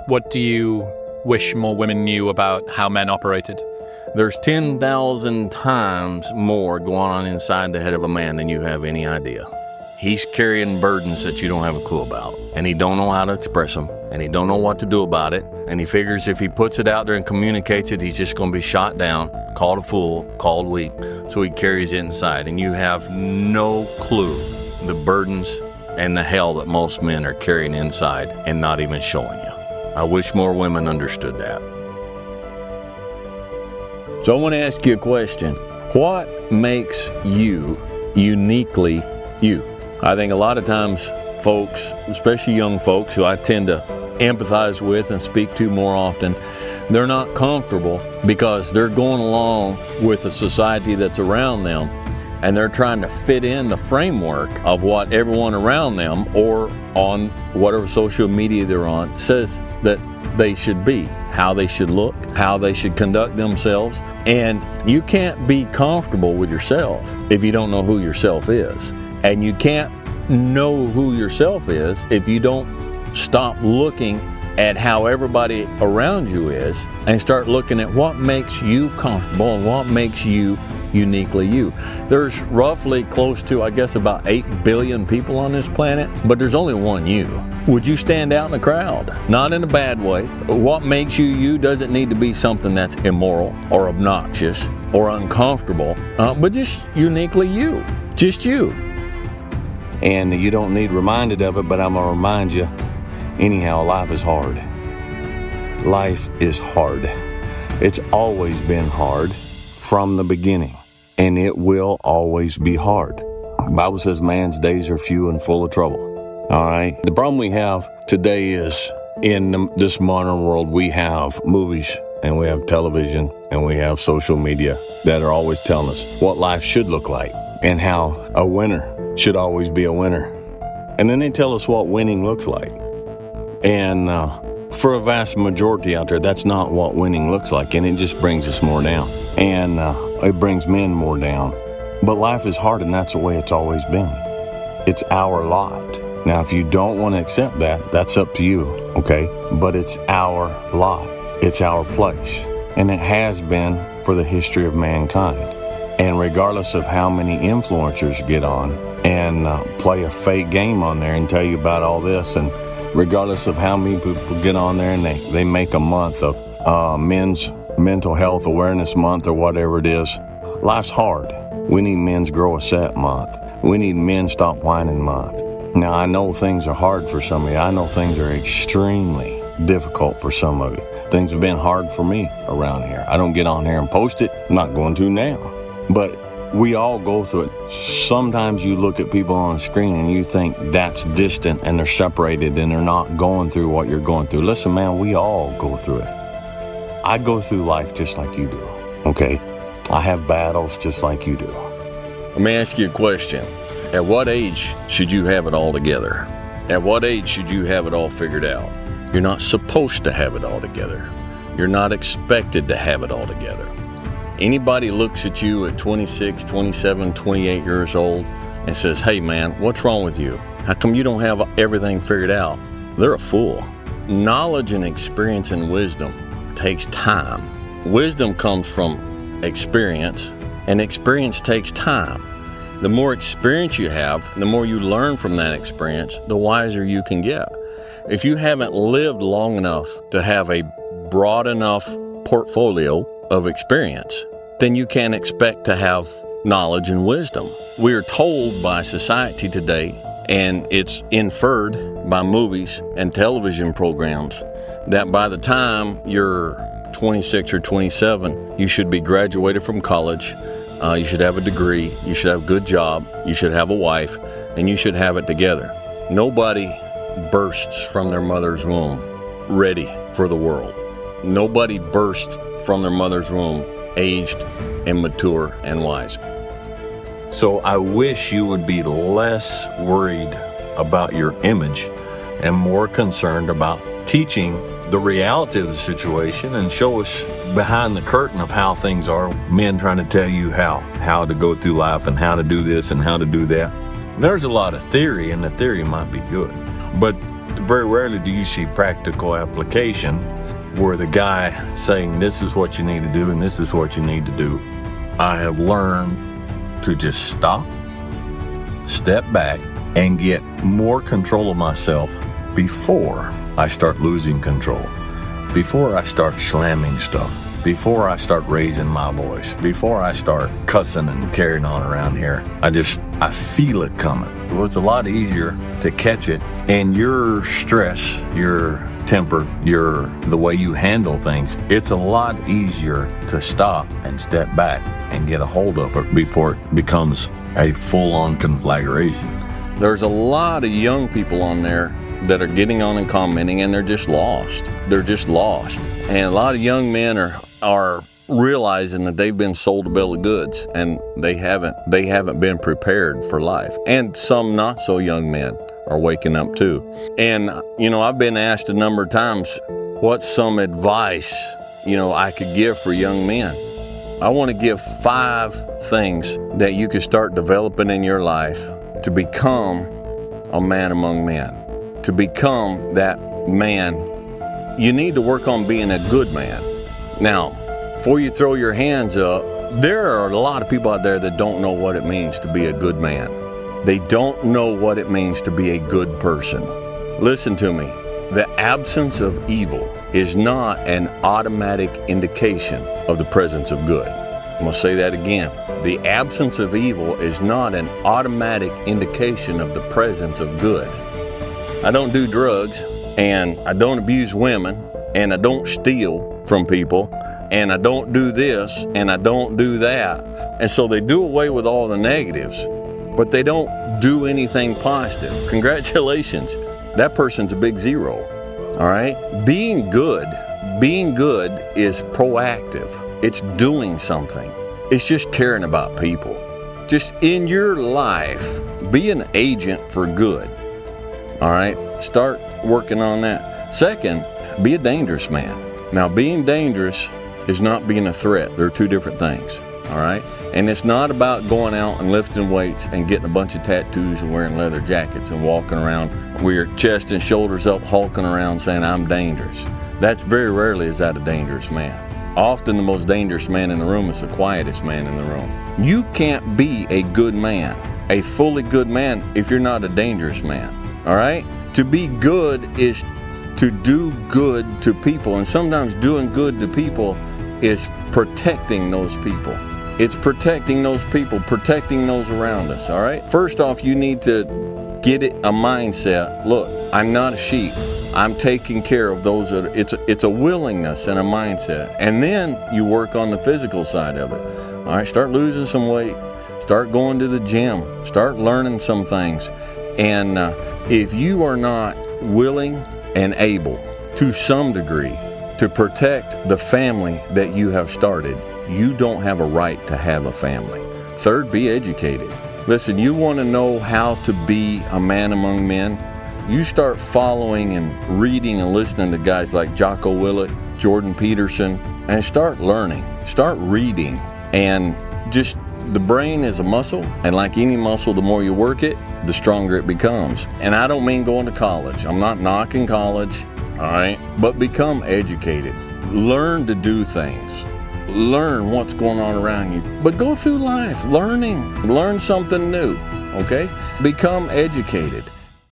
What do you wish more women knew about how men operated? There's 10,000 times more going on inside the head of a man than you have any idea. He's carrying burdens that you don't have a clue about, and he don't know how to express them, and he don't know what to do about it, and he figures if he puts it out there and communicates it, he's just going to be shot down, called a fool, called weak, so he carries it inside, and you have no clue the burdens and the hell that most men are carrying inside and not even showing you. I wish more women understood that. So I want to ask you a question. What makes you uniquely you? I think a lot of times folks, especially young folks who I tend to empathize with and speak to more often, they're not comfortable because they're going along with the society that's around them, and they're trying to fit in the framework of what everyone around them or on whatever social media they're on says that they should be, how they should look, how they should conduct themselves. And you can't be comfortable with yourself if you don't know who yourself is. And you can't know who yourself is if you don't stop looking at how everybody around you is and start looking at what makes you comfortable and what makes you uniquely you. There's roughly close to, I guess, about 8 billion people on this planet, but there's only one you. Would you stand out in the crowd? Not in a bad way. What makes you you doesn't need to be something that's immoral or obnoxious or uncomfortable, but just uniquely you. Just you. And you don't need reminded of it, but I'm going to remind you, anyhow, life is hard. Life is hard. It's always been hard from the beginning, and it will always be hard. The Bible says man's days are few and full of trouble. All right? The problem we have today is in this modern world, we have movies and we have television and we have social media that are always telling us what life should look like and how a winner should always be a winner. And then they tell us what winning looks like. And for a vast majority out there, that's not what winning looks like, and it just brings us more down. And it brings men more down. But life is hard, and that's the way it's always been. It's our lot. Now, if you don't want to accept that, that's up to you, okay? But it's our lot. It's our place. And it has been for the history of mankind. And regardless of how many influencers get on and play a fake game on there and tell you about all this, and regardless of how many people get on there and they make a month of Men's Mental Health Awareness Month or whatever it is, life's hard. We need Men's Grow a Set Month. We need Men Stop Whining Month. Now, I know things are hard for some of you. I know things are extremely difficult for some of you. Things have been hard for me around here. I don't get on here and post it. I'm not going to now. But we all go through it. Sometimes you look at people on the screen and you think that's distant and they're separated and they're not going through what you're going through. Listen, man, we all go through it. I go through life just like you do, okay? I have battles just like you do. Let me ask you a question. At what age should you have it all together? At what age should you have it all figured out? You're not supposed to have it all together. You're not expected to have it all together. Anybody looks at you at 26, 27, 28 years old and says, hey man, what's wrong with you? How come you don't have everything figured out? They're a fool. Knowledge and experience and wisdom takes time. Wisdom comes from experience, and experience takes time. The more experience you have, the more you learn from that experience, the wiser you can get. If you haven't lived long enough to have a broad enough portfolio of experience, then you can't expect to have knowledge and wisdom. We are told by society today, and it's inferred by movies and television programs, that by the time you're 26 or 27, you should be graduated from college, you should have a degree, you should have a good job, you should have a wife, and you should have it together. Nobody bursts from their mother's womb ready for the world. Nobody bursts from their mother's womb aged and mature and wise. So I wish you would be less worried about your image and more concerned about teaching the reality of the situation and show us behind the curtain of how things are. Men trying to tell you how to go through life and how to do this and how to do that. There's a lot of theory, and the theory might be good. But the very rarely do you see practical application where the guy saying this is what you need to do and this is what you need to do. I have learned to just stop, step back, and get more control of myself before I start losing control, before I start slamming stuff, before I start raising my voice, before I start cussing and carrying on around here. I feel it coming. Well, it's a lot easier to catch it, and your stress, your temper, the way you handle things, it's a lot easier to stop and step back and get a hold of it before it becomes a full-on conflagration. There's a lot of young people on there that are getting on and commenting, and they're just lost. They're just lost. And a lot of young men are realizing that they've been sold a bill of goods, and they haven't been prepared for life. And some not so young men are waking up too. And, I've been asked a number of times, what's some advice, I could give for young men? I want to give 5 things that you can start developing in your life to become a man among men. To become that man, you need to work on being a good man. Now, before you throw your hands up, there are a lot of people out there that don't know what it means to be a good man. They don't know what it means to be a good person. Listen to me. The absence of evil is not an automatic indication of the presence of good. I'm going to say that again. The absence of evil is not an automatic indication of the presence of good. I don't do drugs, and I don't abuse women, and I don't steal from people, and I don't do this, and I don't do that. And so they do away with all the negatives, but they don't do anything positive. Congratulations. That person's a big zero. All right? Being good is proactive. It's doing something. It's just caring about people. Just in your life, be an agent for good. All right? Start working on that. Second, be a dangerous man. Now, being dangerous is not being a threat. They're 2 different things. All right? And it's not about going out and lifting weights and getting a bunch of tattoos and wearing leather jackets and walking around with your chest and shoulders up, hulking around saying, I'm dangerous. That's very rarely is that a dangerous man. Often the most dangerous man in the room is the quietest man in the room. You can't be a good man, a fully good man, if you're not a dangerous man. All right? To be good is to do good to people. And sometimes doing good to people is protecting those people. It's protecting those people, protecting those around us, all right? First off, you need to get a mindset. Look, I'm not a sheep. I'm taking care of those that it's a willingness and a mindset. And then you work on the physical side of it. All right, start losing some weight. Start going to the gym. Start learning some things. And if you are not willing and able to some degree to protect the family that you have started, you don't have a right to have a family. Third, be educated. Listen, you want to know how to be a man among men? You start following and reading and listening to guys like Jocko Willett, Jordan Peterson, and start learning. Start reading. And just, the brain is a muscle, and like any muscle, the more you work it, the stronger it becomes. And I don't mean going to college. I'm not knocking college, all right? But become educated. Learn to do things. Learn what's going on around you. But go through life learning. Learn something new, okay? Become educated.